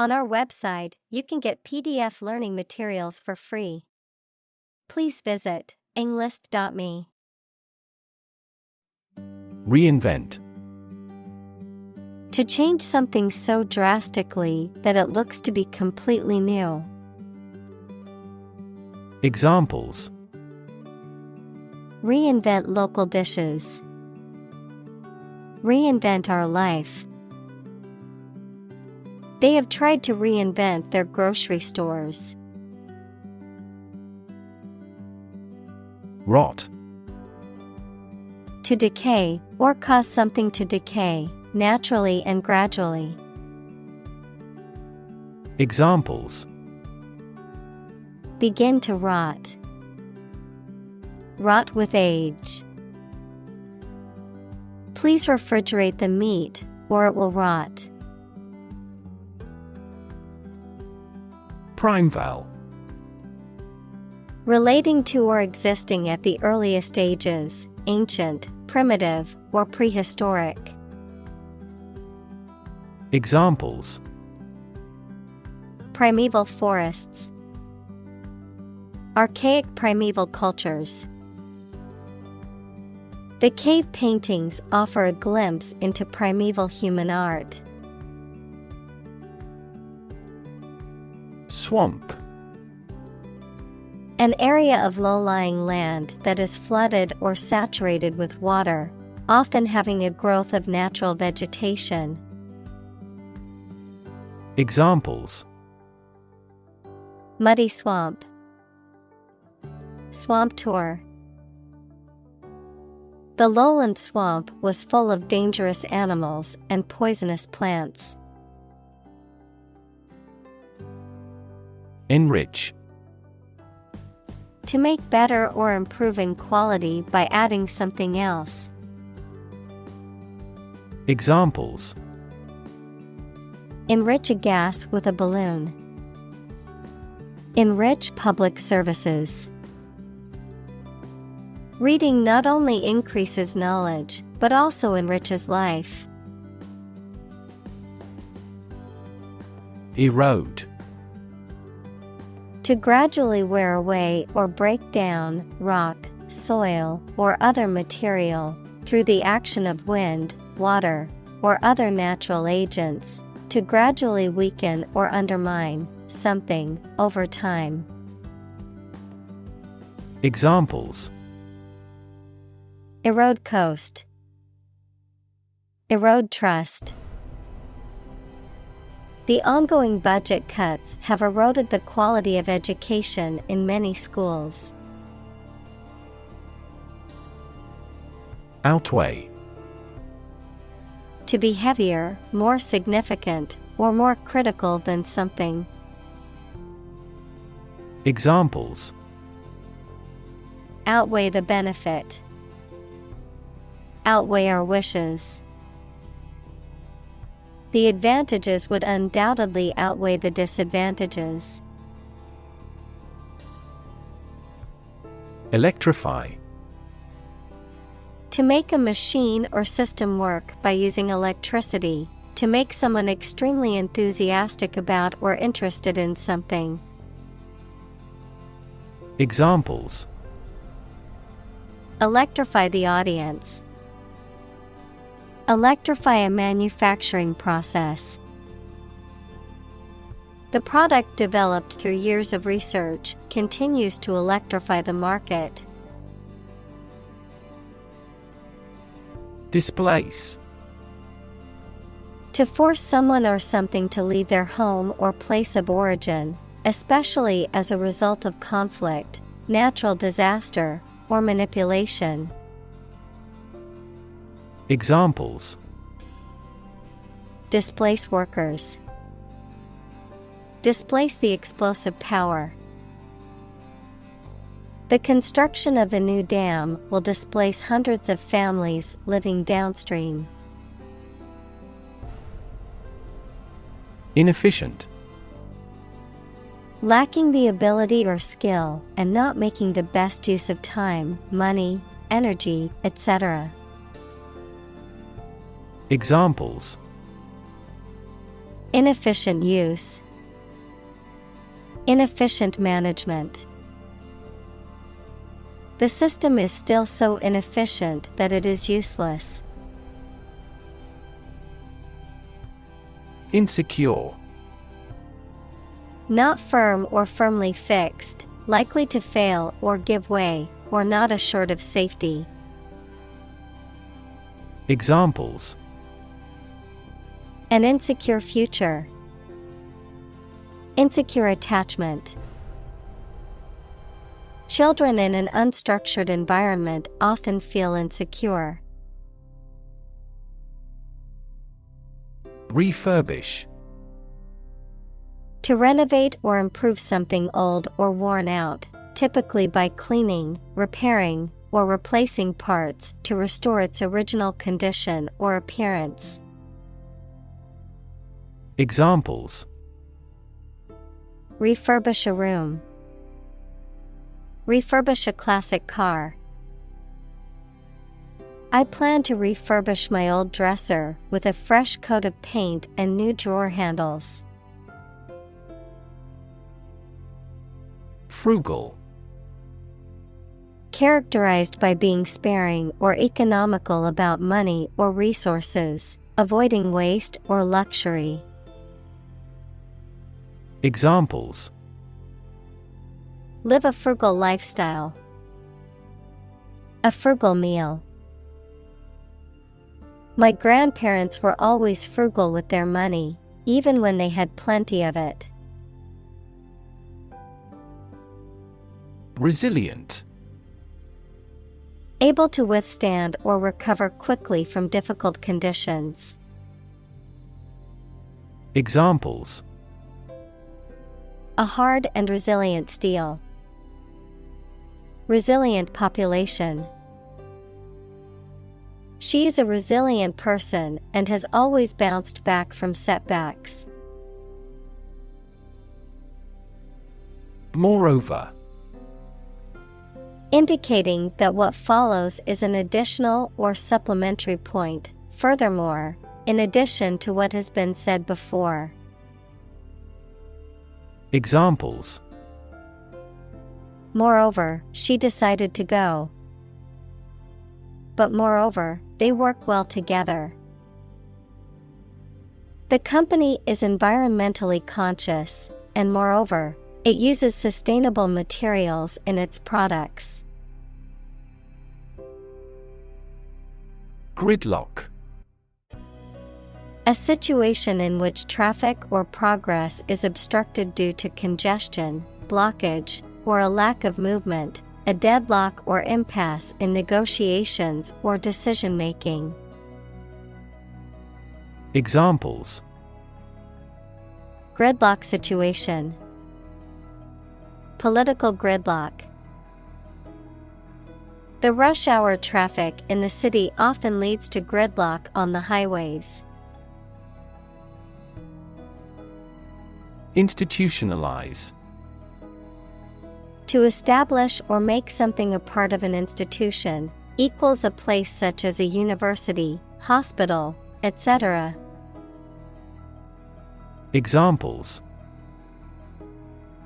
On our website, you can get PDF learning materials for free. Please visit englist.me. Reinvent. To change something so drastically that it looks to be completely new. Examples: Reinvent local dishes. Reinvent our life. They have tried to reinvent their grocery stores. Rot. To decay, or cause something to decay, naturally and gradually. Examples: Begin to rot. Rot with age. Please refrigerate the meat, or it will rot. Primeval. Relating to or existing at the earliest ages, ancient, primitive, or prehistoric. Examples: Primeval forests. Archaic primeval cultures. The cave paintings offer a glimpse into primeval human art. Swamp. An area of low-lying land that is flooded or saturated with water, often having a growth of natural vegetation. Examples: Muddy swamp. Swamp tour. The lowland swamp was full of dangerous animals and poisonous plants. Enrich. To make better or improve in quality by adding something else. Examples: Enrich a gas with a balloon. Enrich public services. Reading not only increases knowledge, but also enriches life. Erode. To gradually wear away or break down rock, soil, or other material through the action of wind, water, or other natural agents, to gradually weaken or undermine something over time. Examples: Erode coast. Erode trust. The ongoing budget cuts have eroded the quality of education in many schools. Outweigh. To be heavier, more significant, or more critical than something. Examples: Outweigh the benefit. Outweigh our wishes. The advantages would undoubtedly outweigh the disadvantages. Electrify. To make a machine or system work by using electricity, to make someone extremely enthusiastic about or interested in something. Examples: Electrify the audience. Electrify a manufacturing process. The product developed through years of research continues to electrify the market. Displace. To force someone or something to leave their home or place of origin, especially as a result of conflict, natural disaster, or manipulation. Examples: Displace workers. Displace the explosive power. The construction of the new dam will displace hundreds of families living downstream. Inefficient. Lacking the ability or skill and not making the best use of time, money, energy, etc. Examples: Inefficient use. Inefficient management. The system is still so inefficient that it is useless. Insecure. Not firm or firmly fixed, likely to fail or give way, or not assured of safety. Examples: An insecure future. Insecure attachment. Children in an unstructured environment often feel insecure. Refurbish. To renovate or improve something old or worn out, typically by cleaning, repairing, or replacing parts to restore its original condition or appearance. Examples: Refurbish a room. Refurbish a classic car. I plan to refurbish my old dresser with a fresh coat of paint and new drawer handles. Frugal. Characterized by being sparing or economical about money or resources, avoiding waste or luxury. Examples: Live a frugal lifestyle. A frugal meal. My grandparents were always frugal with their money, even when they had plenty of it. Resilient. Able to withstand or recover quickly from difficult conditions. Examples: A hard and resilient steel. Resilient population. She is a resilient person and has always bounced back from setbacks. Moreover. Indicating that what follows is an additional or supplementary point, furthermore, in addition to what has been said before. Examples: Moreover, she decided to go. But moreover, they work well together. The company is environmentally conscious, and moreover, it uses sustainable materials in its products. Gridlock. A situation in which traffic or progress is obstructed due to congestion, blockage, or a lack of movement, a deadlock or impasse in negotiations or decision-making. Examples: Gridlock situation. Political gridlock. The rush hour traffic in the city often leads to gridlock on the highways. Institutionalize. To establish or make something a part of an institution, equals a place such as a university, hospital, etc. Examples: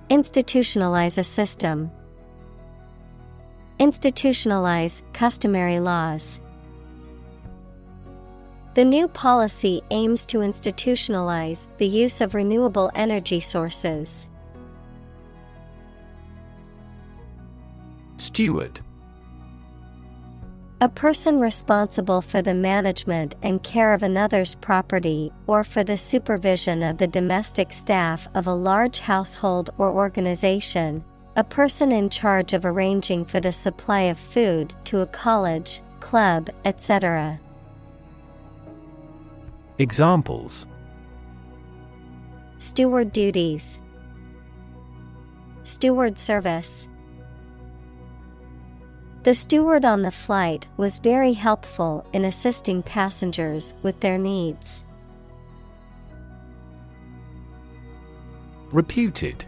Institutionalize a system. Institutionalize customary laws. The new policy aims to institutionalize the use of renewable energy sources. Steward. A person responsible for the management and care of another's property or for the supervision of the domestic staff of a large household or organization. A person in charge of arranging for the supply of food to a college, club, etc. Examples: Steward duties. Steward service. The steward on the flight was very helpful in assisting passengers with their needs. Reputed.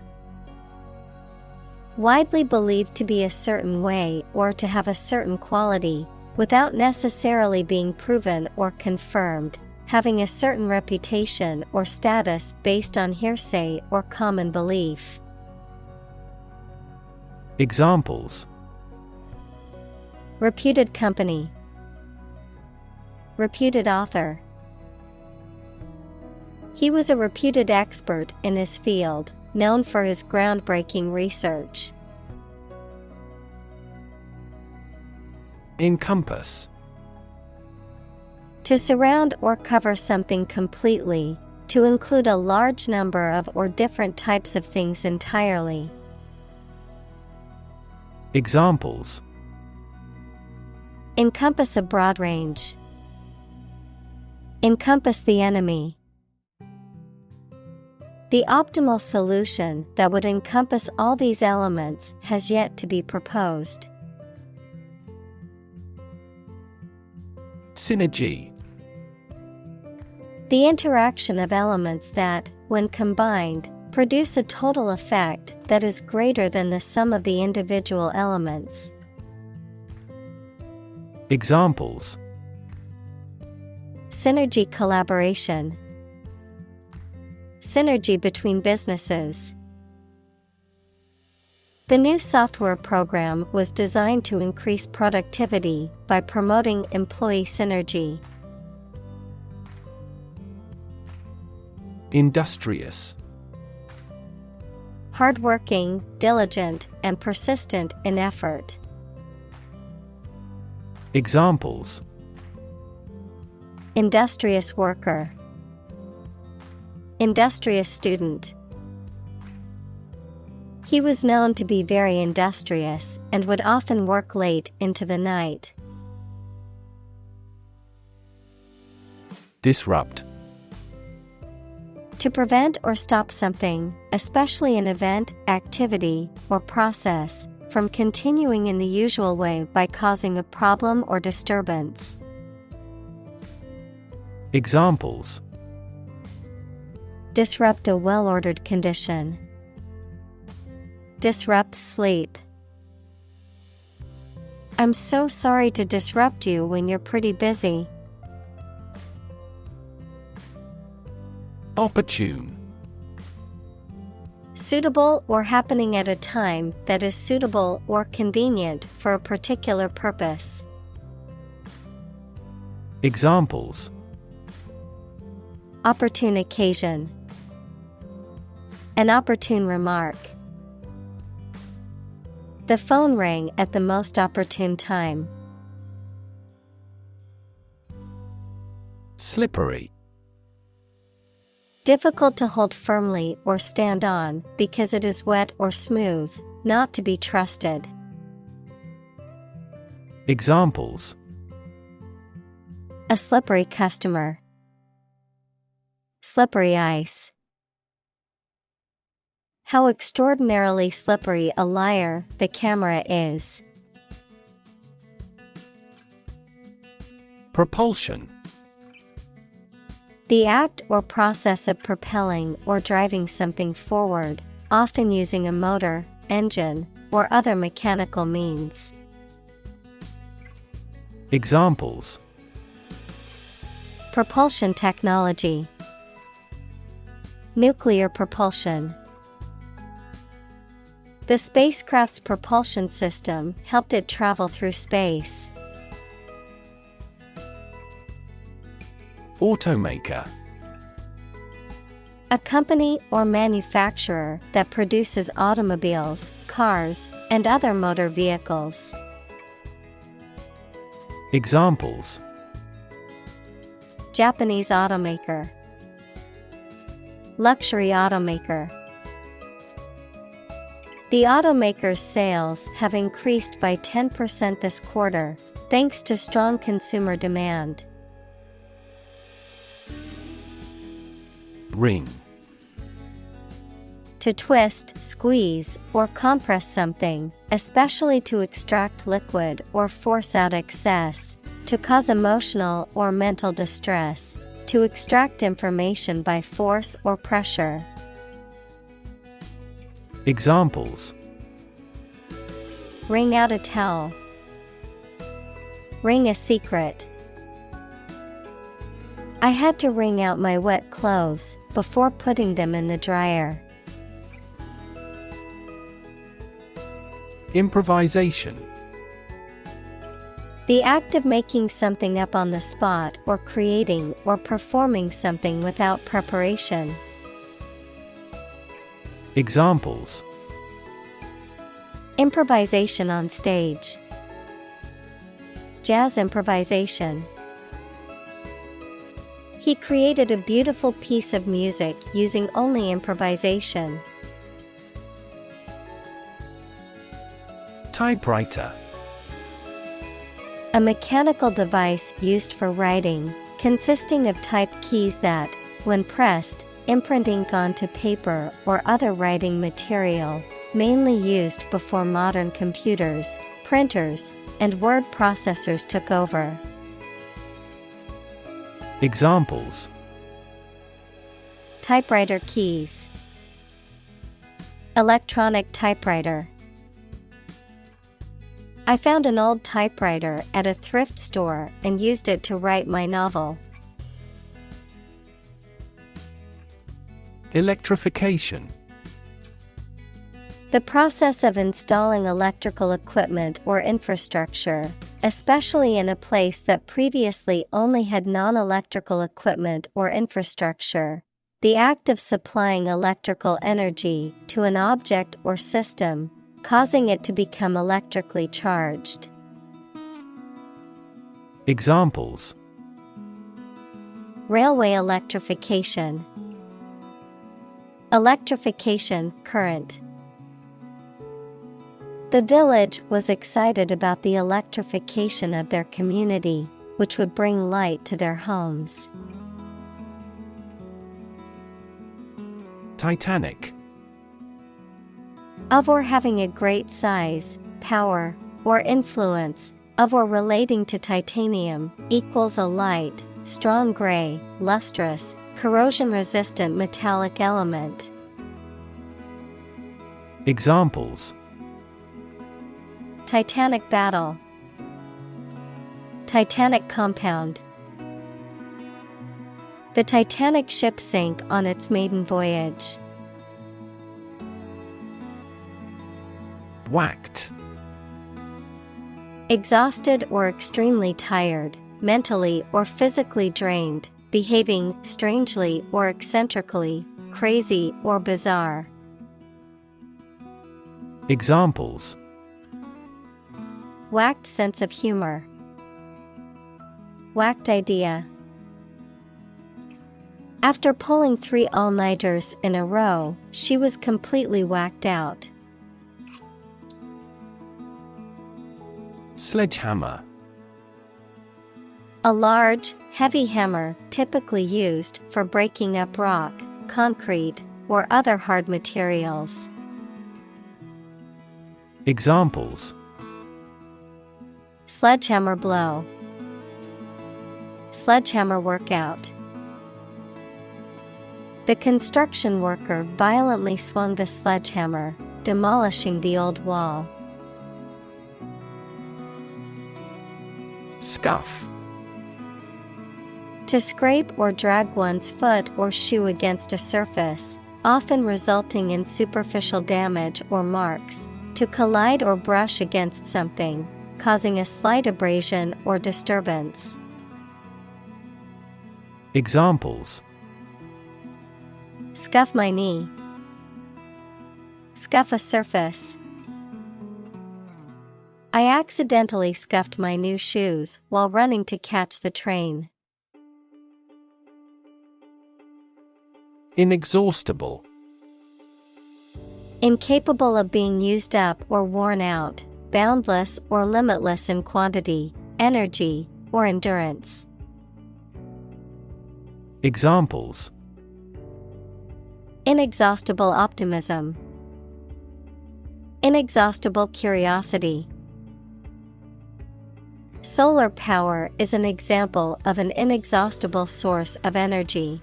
Widely believed to be a certain way or to have a certain quality, without necessarily being proven or confirmed, having a certain reputation or status based on hearsay or common belief. Examples: Reputed company. Reputed author. He was a reputed expert in his field, known for his groundbreaking research. Encompass. To surround or cover something completely, to include a large number of or different types of things entirely. Examples: Encompass a broad range. Encompass the enemy. The optimal solution that would encompass all these elements has yet to be proposed. Synergy. The interaction of elements that, when combined, produce a total effect that is greater than the sum of the individual elements. Examples: Synergy collaboration. Synergy between businesses. The new software program was designed to increase productivity by promoting employee synergy. Industrious. Hardworking, diligent, and persistent in effort. Examples: Industrious worker. Industrious student. He was known to be very industrious and would often work late into the night. Disrupt. To prevent or stop something, especially an event, activity, or process, from continuing in the usual way by causing a problem or disturbance. Examples: Disrupt a well-ordered condition. Disrupt sleep. I'm so sorry to disrupt you when you're pretty busy. Opportune. Suitable or happening at a time that is suitable or convenient for a particular purpose. Examples: Opportune occasion. An opportune remark. The phone rang at the most opportune time. Slippery. Difficult to hold firmly or stand on because it is wet or smooth, not to be trusted. Examples: A slippery customer. Slippery ice. How extraordinarily slippery a liar the camera is. Propulsion. The act or process of propelling or driving something forward, often using a motor, engine, or other mechanical means. Examples: Propulsion technology. Nuclear propulsion. The spacecraft's propulsion system helped it travel through space. Automaker. A company or manufacturer that produces automobiles, cars, and other motor vehicles. Examples: Japanese automaker. Luxury automaker. The automaker's sales have increased by 10% this quarter, thanks to strong consumer demand. Ring. To twist, squeeze, or compress something, especially to extract liquid or force out excess, to cause emotional or mental distress, to extract information by force or pressure. Examples: Wring out a towel. Wring a secret. I had to wring out my wet clothes before putting them in the dryer. Improvisation. The act of making something up on the spot or creating or performing something without preparation. Examples: improvisation on stage, jazz improvisation. He created a beautiful piece of music using only improvisation. Typewriter. A mechanical device used for writing, consisting of typed keys that, when pressed, imprint ink onto paper or other writing material, mainly used before modern computers, printers, and word processors took over. Examples: typewriter keys, electronic typewriter. I found an old typewriter at a thrift store and used it to write my novel. Electrification. The process of installing electrical equipment or infrastructure, especially in a place that previously only had non-electrical equipment or infrastructure. The act of supplying electrical energy to an object or system, causing it to become electrically charged. Examples: railway electrification, electrification current. The village was excited about the electrification of their community, which would bring light to their homes. Titanic. Of or having a great size, power, or influence, of or relating to titanium, equals a light, strong gray, lustrous, corrosion-resistant metallic element. Examples: Titanic battle, Titanic compound. The Titanic ship sank on its maiden voyage. Whacked. Exhausted or extremely tired, mentally or physically drained, behaving strangely or eccentrically, crazy or bizarre. Examples: whacked sense of humor, whacked idea. After pulling 3 all-nighters in a row, she was completely whacked out. Sledgehammer. A large, heavy hammer typically used for breaking up rock, concrete, or other hard materials. Examples: sledgehammer blow, sledgehammer workout. The construction worker violently swung the sledgehammer, demolishing the old wall. Scuff. To scrape or drag one's foot or shoe against a surface, often resulting in superficial damage or marks. To collide or brush against something, causing a slight abrasion or disturbance. Examples: scuff my knee, scuff a surface. I accidentally scuffed my new shoes while running to catch the train. Inexhaustible. Incapable of being used up or worn out, boundless or limitless in quantity, energy, or endurance. Examples: inexhaustible optimism, inexhaustible curiosity. Solar power is an example of an inexhaustible source of energy.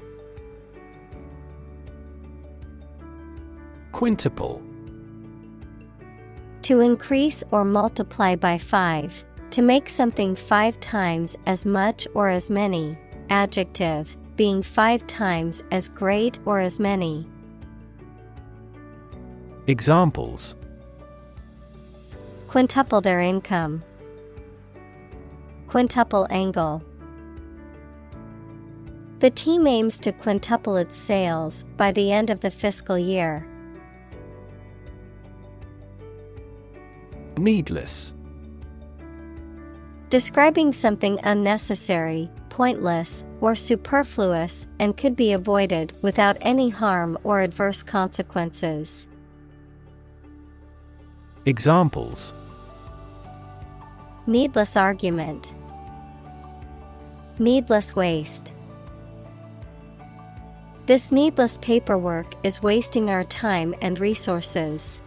Quintuple. To increase or multiply by 5, to make something 5 times as much or as many, adjective, being 5 times as great or as many. Examples: Quintuple their income. Quintuple angle. The team aims to quintuple its sales by the end of the fiscal year. Needless. Describing something unnecessary, pointless, or superfluous and could be avoided without any harm or adverse consequences. Examples: Needless argument. Needless waste. This needless paperwork is wasting our time and resources.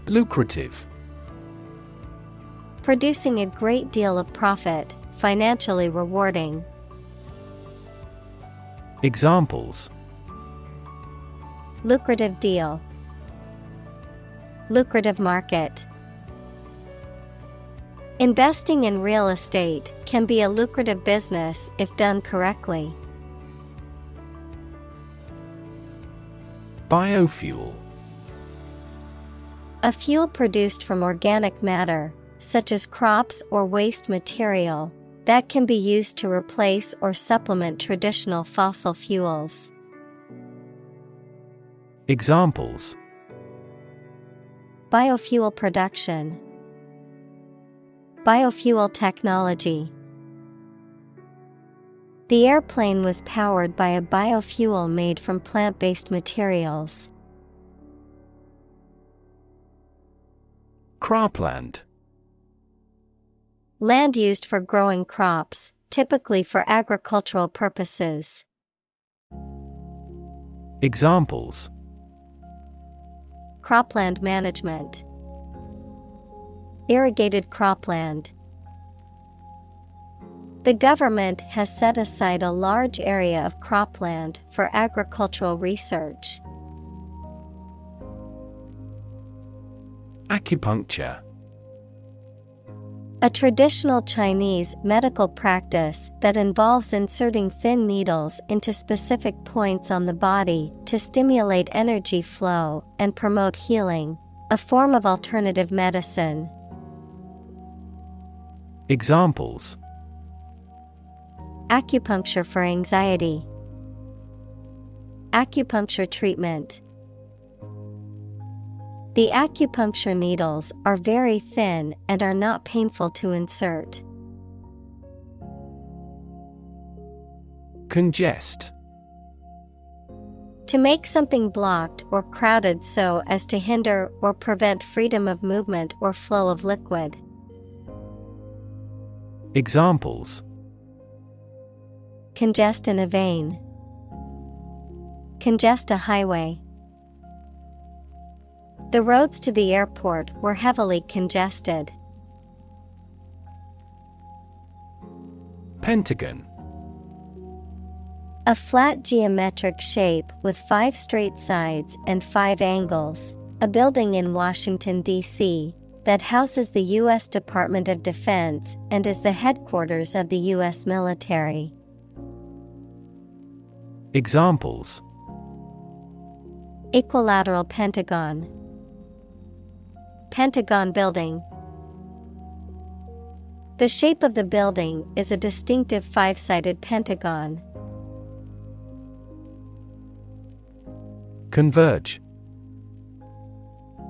Lucrative. Producing a great deal of profit, financially rewarding. Examples: Lucrative deal. Lucrative market. Investing in real estate can be a lucrative business if done correctly. Biofuel. A fuel produced from organic matter, such as crops or waste material, that can be used to replace or supplement traditional fossil fuels. Examples: Biofuel production. Biofuel technology. The airplane was powered by a biofuel made from plant-based materials. Cropland. Land used for growing crops, typically for agricultural purposes. Examples: Cropland management. Irrigated cropland. The government has set aside a large area of cropland for agricultural research. Acupuncture. A traditional Chinese medical practice that involves inserting thin needles into specific points on the body to stimulate energy flow and promote healing, a form of alternative medicine. Examples: Acupuncture for anxiety. Acupuncture treatment. The acupuncture needles are very thin and are not painful to insert. Congest. To make something blocked or crowded so as to hinder or prevent freedom of movement or flow of liquid. Examples: Congest in a vein. Congest a highway. The roads to the airport were heavily congested. Pentagon. A flat geometric shape with 5 straight sides and 5 angles, a building in Washington, D.C., that houses the U.S. Department of Defense and is the headquarters of the U.S. military. Examples: Equilateral pentagon. Pentagon building. The shape of the building is a distinctive 5-sided pentagon. Converge.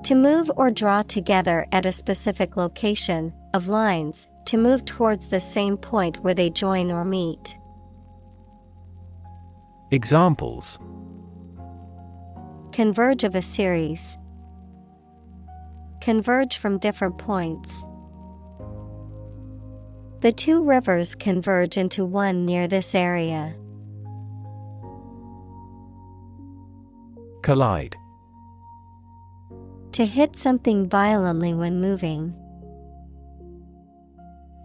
To move or draw together at a specific location, of lines, to move towards the same point where they join or meet. Examples: Converge of a series. Converge from different points. The 2 rivers converge into one near this area. Collide. To hit something violently when moving.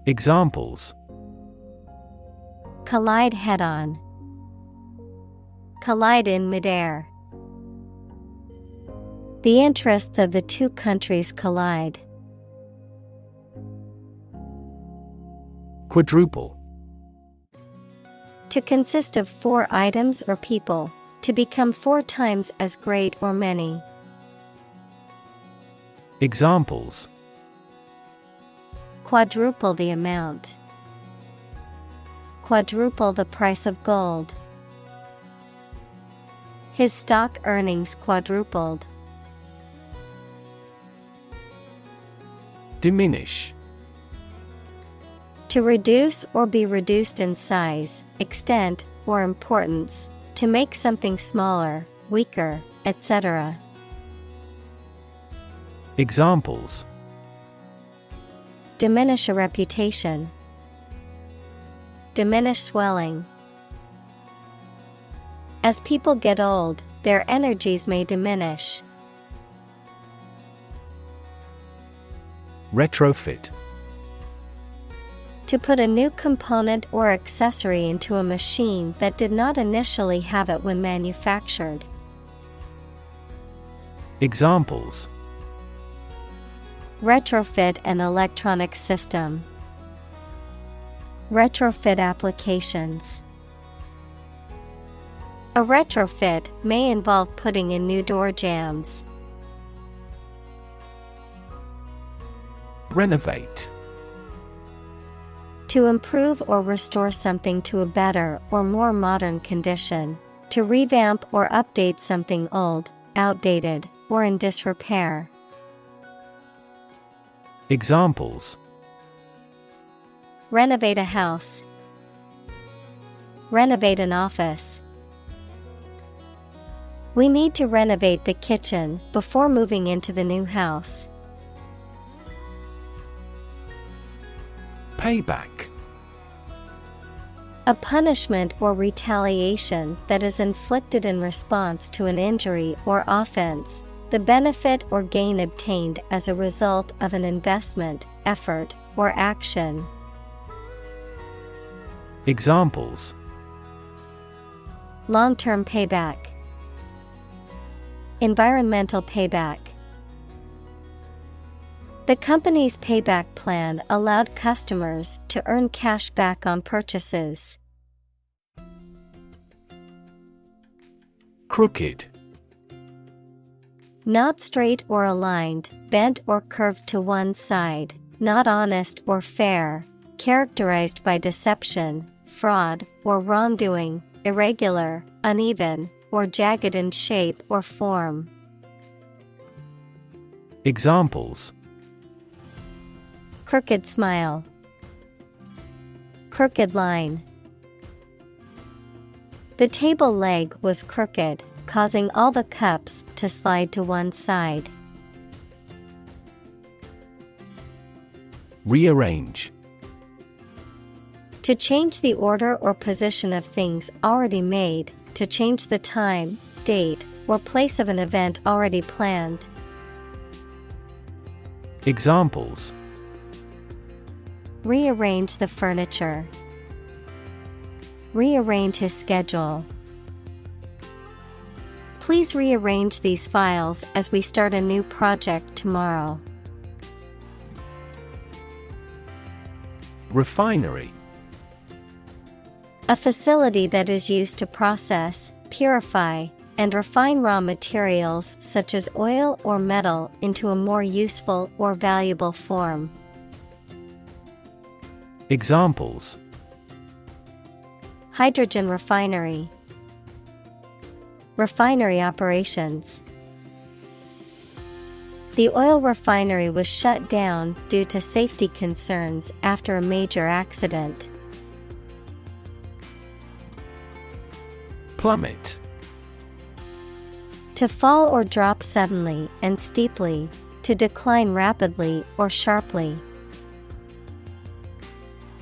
Examples: Collide head-on. Collide in midair. The interests of the 2 countries collide. Quadruple. To consist of 4 items or people. To become 4 times as great or many. Examples: Quadruple the amount. Quadruple the price of gold. His stock earnings quadrupled. Diminish. To reduce or be reduced in size, extent, or importance. To make something smaller, weaker, etc. Examples: Diminish a reputation. Diminish swelling. As people get old, their energies may diminish. Retrofit. To put a new component or accessory into a machine that did not initially have it when manufactured. Examples: Retrofit an electronic system. Retrofit applications. A retrofit may involve putting in new door jambs. Renovate. To improve or restore something to a better or more modern condition. To revamp or update something old, outdated, or in disrepair. Examples: Renovate a house. Renovate an office. We need to renovate the kitchen before moving into the new house. Payback. A punishment or retaliation that is inflicted in response to an injury or offense. The benefit or gain obtained as a result of an investment, effort, or action. Examples: Long-term payback. Environmental payback. The company's payback plan allowed customers to earn cash back on purchases. Crooked. Not straight or aligned, bent or curved to one side, not honest or fair, characterized by deception, fraud, or wrongdoing, irregular, uneven, or jagged in shape or form. Examples: Crooked smile. Crooked line. The table leg was crooked, causing all the cups to slide to one side. Rearrange. To change the order or position of things already made, to change the time, date, or place of an event already planned. Examples: Rearrange the furniture. Rearrange his schedule. Please rearrange these files as we start a new project tomorrow. Refinery. A facility that is used to process, purify, and refine raw materials such as oil or metal into a more useful or valuable form. Examples: Hydrogen refinery. Refinery operations. The oil refinery was shut down due to safety concerns after a major accident. Plummet. To fall or drop suddenly and steeply, to decline rapidly or sharply.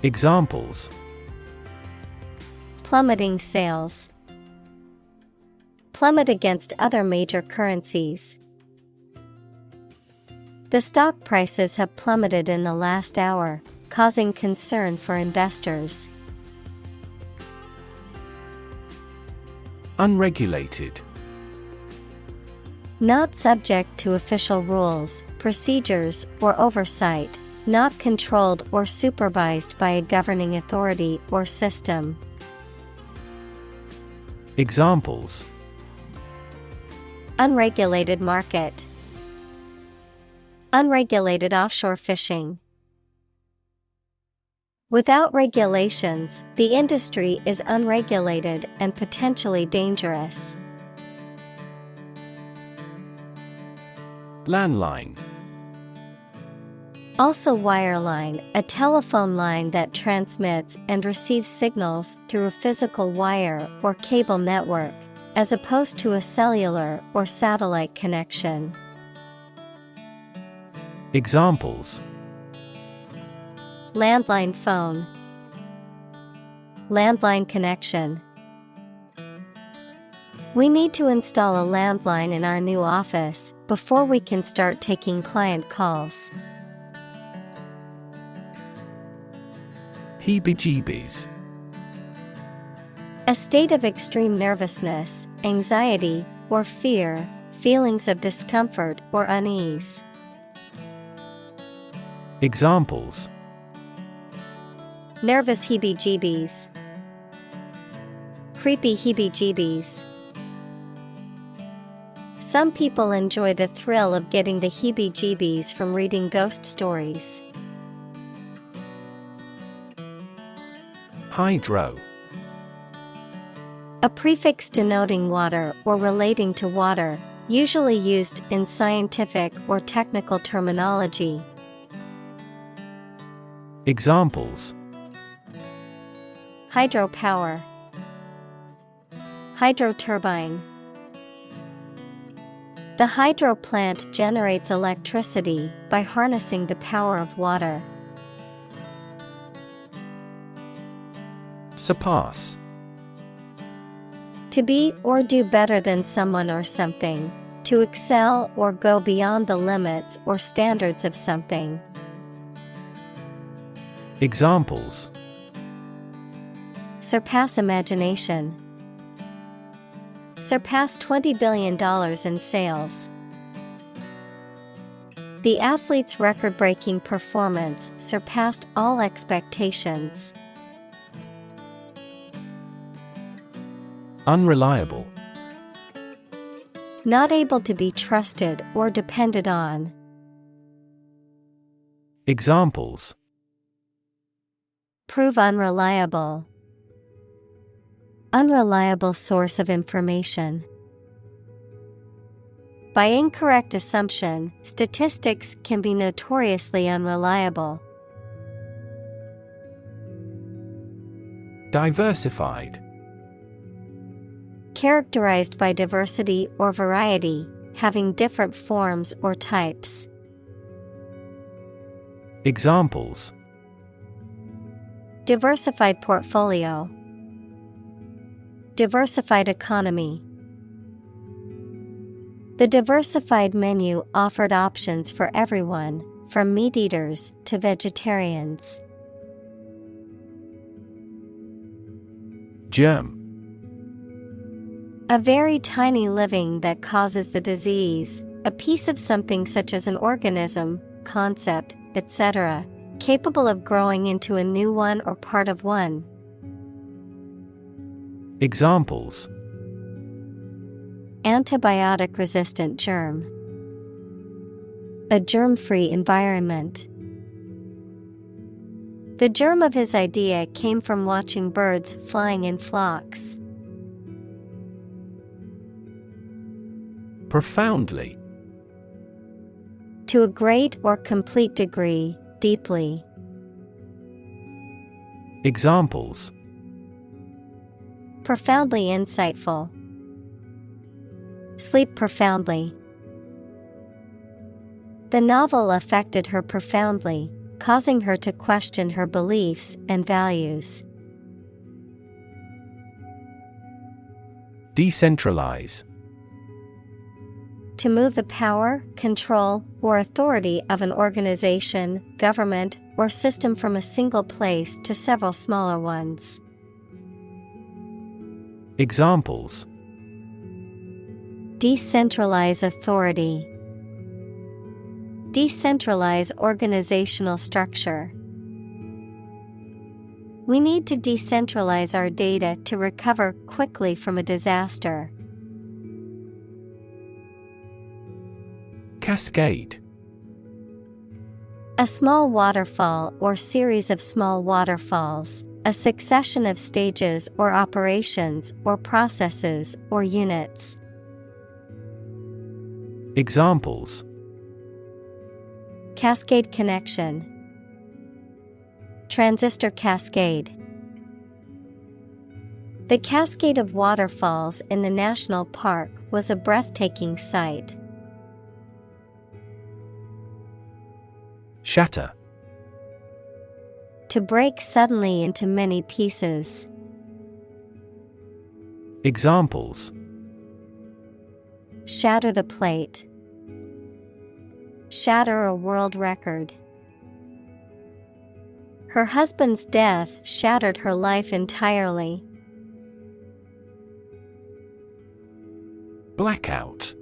Examples: Plummeting sales. Plummet against other major currencies. The stock prices have plummeted in the last hour, causing concern for investors. Unregulated. Not subject to official rules, procedures, or oversight, Not controlled or supervised by a governing authority or system. Examples: Unregulated market. Unregulated offshore fishing. Without regulations, the industry is unregulated and potentially dangerous. Landline. Also wireline, a telephone line that transmits and receives signals through a physical wire or cable network, as opposed to a cellular or satellite connection. Examples: Landline phone. Landline connection. We need to install a landline in our new office before we can start taking client calls. Heebie-jeebies. A state of extreme nervousness, anxiety, or fear, feelings of discomfort or unease. Examples: Nervous heebie-jeebies. Creepy heebie-jeebies. Some people enjoy the thrill of getting the heebie-jeebies from reading ghost stories. Hydro. A prefix denoting water or relating to water, usually used in scientific or technical terminology. Examples: Hydropower. Hydroturbine. The hydro plant generates electricity by harnessing the power of water. Surpass. To be or do better than someone or something. To excel or go beyond the limits or standards of something. Examples: Surpass imagination. Surpass $20 billion in sales. The athlete's record-breaking performance surpassed all expectations. Unreliable. Not able to be trusted or depended on. Examples: Prove unreliable. Unreliable source of information. By incorrect assumption, statistics can be notoriously unreliable. Diversified. Characterized by diversity or variety, having different forms or types. Examples: Diversified portfolio. Diversified economy. The diversified menu offered options for everyone, from meat eaters to vegetarians. Germ. A very tiny living that causes the disease, a piece of something such as an organism, concept, etc., capable of growing into a new one or part of one. Examples: Antibiotic-resistant germ. A germ-free environment. The germ of his idea came from watching birds flying in flocks. Profoundly. To a great or complete degree, deeply. Examples: Profoundly insightful. Sleep profoundly. The novel affected her profoundly, causing her to question her beliefs and values. Decentralize. To move the power, control, or authority of an organization, government, or system from a single place to several smaller ones. Examples: Decentralize authority. Decentralize organizational structure. We need to decentralize our data to recover quickly from a disaster. Cascade. A small waterfall or series of small waterfalls, a succession of stages or operations or processes or units. Examples: Cascade connection. Transistor cascade. The cascade of waterfalls in the national park was a breathtaking sight. Shatter. To break suddenly into many pieces. Examples: Shatter the plate. Shatter a world record. Her husband's death shattered her life entirely. Blackout.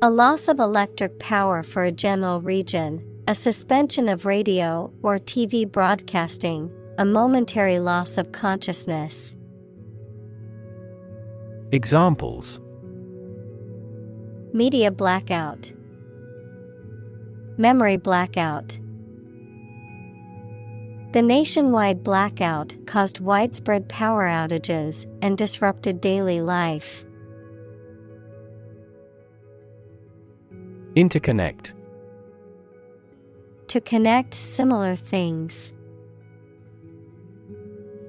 A loss of electric power for a general region, a suspension of radio or TV broadcasting, a momentary loss of consciousness. Examples: Media blackout. Memory blackout. The nationwide blackout caused widespread power outages and disrupted daily life. Interconnect. To connect similar things.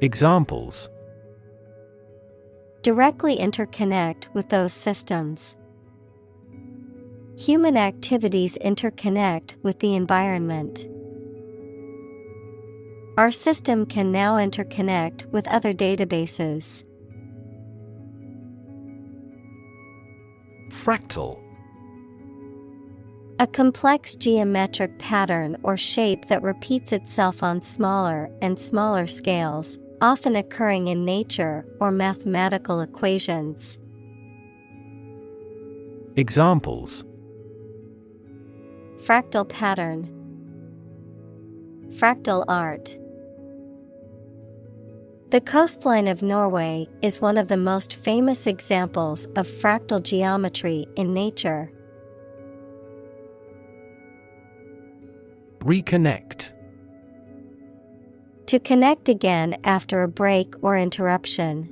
Examples: Directly interconnect with those systems. Human activities interconnect with the environment. Our system can now interconnect with other databases. Fractal. A complex geometric pattern or shape that repeats itself on smaller and smaller scales, often occurring in nature or mathematical equations. Examples: Fractal pattern. Fractal art. The coastline of Norway is one of the most famous examples of fractal geometry in nature. Reconnect. To connect again after a break or interruption.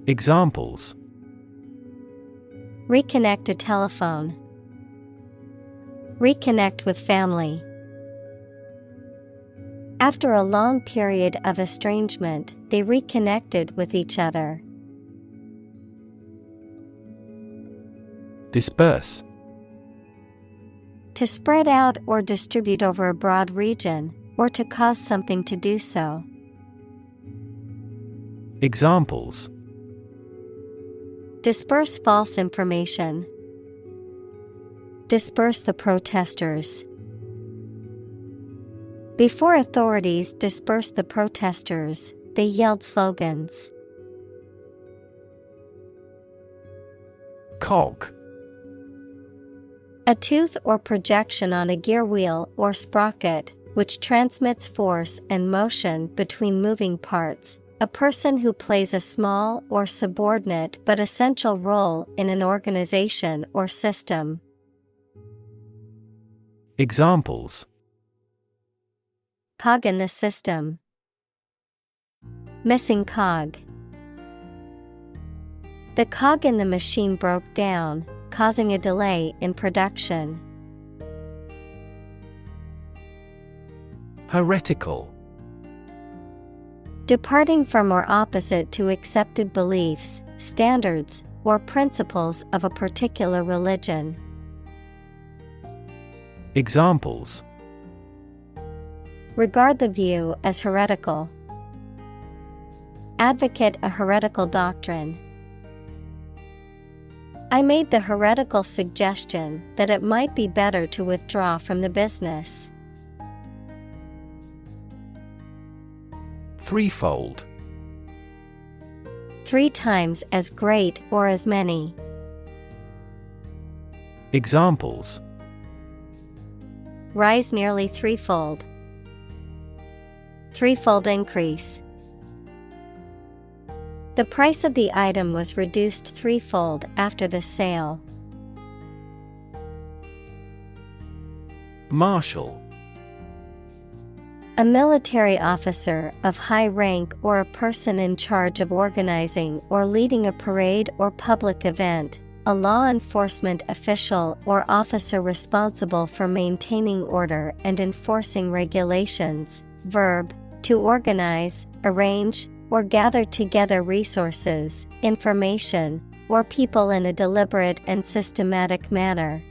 Examples: Reconnect a telephone. Reconnect with family. After a long period of estrangement, they reconnected with each other. Disperse. To spread out or distribute over a broad region, or to cause something to do so. Examples: Disperse false information. Disperse the protesters. Before authorities dispersed the protesters, they yelled slogans. Cog. A tooth or projection on a gear wheel or sprocket, which transmits force and motion between moving parts. A person who plays a small or subordinate but essential role in an organization or system. Examples: Cog in the system. Missing cog. The cog in the machine broke down, causing a delay in production. Heretical. Departing from or opposite to accepted beliefs, standards, or principles of a particular religion. Examples: Regard the view as heretical. Advocate a heretical doctrine. I made the heretical suggestion that it might be better to withdraw from the business. Threefold. 3 times as great or as many. Examples: rise nearly threefold. Threefold increase. The price of the item was reduced threefold after the sale. Marshal. A military officer of high rank or a person in charge of organizing or leading a parade or public event, a law enforcement official or officer responsible for maintaining order and enforcing regulations. Verb, to organize, arrange, or gather together resources, information, or people in a deliberate and systematic manner.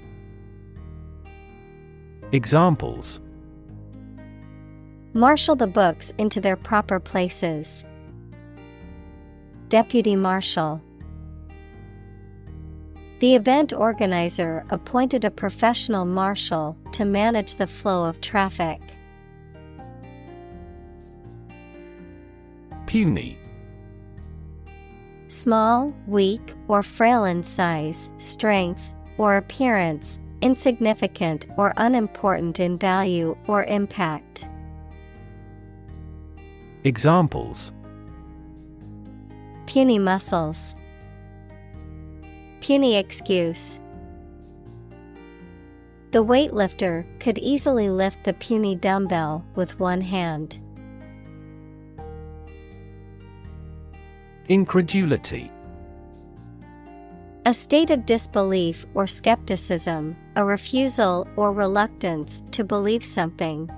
Examples: marshal the books into their proper places. Deputy marshal. The event organizer appointed a professional marshal to manage the flow of traffic. Puny. Small, weak, or frail in size, strength, or appearance, insignificant or unimportant in value or impact. Examples: puny muscles. Puny excuse. The weightlifter could easily lift the puny dumbbell with one hand. Incredulity. A state of disbelief or skepticism, a refusal or reluctance to believe something.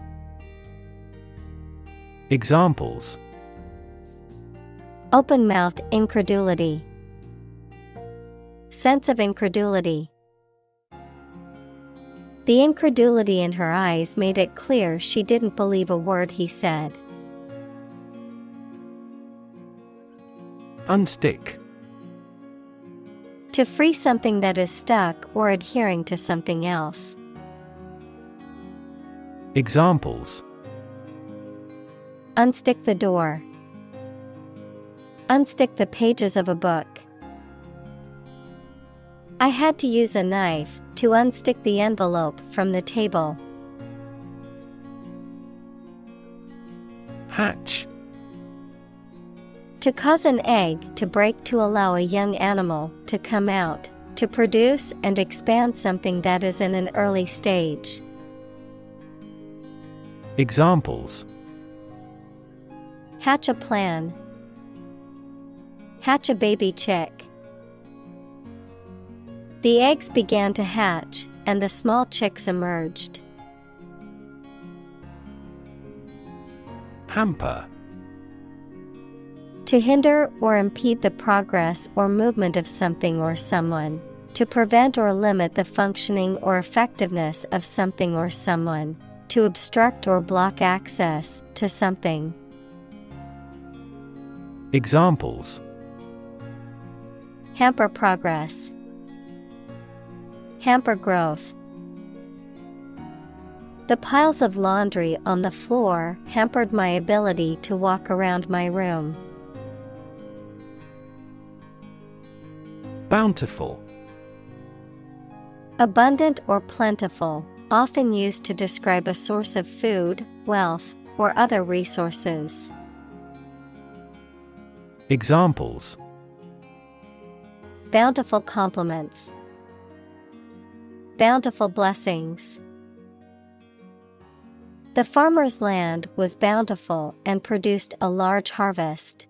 Examples: open-mouthed incredulity. Sense of incredulity. The incredulity in her eyes made it clear she didn't believe a word he said. Unstick. To free something that is stuck or adhering to something else. Examples: unstick the door. Unstick the pages of a book. I had to use a knife to unstick the envelope from the table. Hatch. To cause an egg to break to allow a young animal to come out, to produce and expand something that is in an early stage. Examples: hatch a plan. Hatch a baby chick. The eggs began to hatch, and the small chicks emerged. Hamper. To hinder or impede the progress or movement of something or someone. To prevent or limit the functioning or effectiveness of something or someone. To obstruct or block access to something. Examples: hamper progress. Hamper growth. The piles of laundry on the floor hampered my ability to walk around my room. Bountiful. Abundant or plentiful, often used to describe a source of food, wealth, or other resources. Examples: bountiful compliments. Bountiful blessings. The farmer's land was bountiful and produced a large harvest.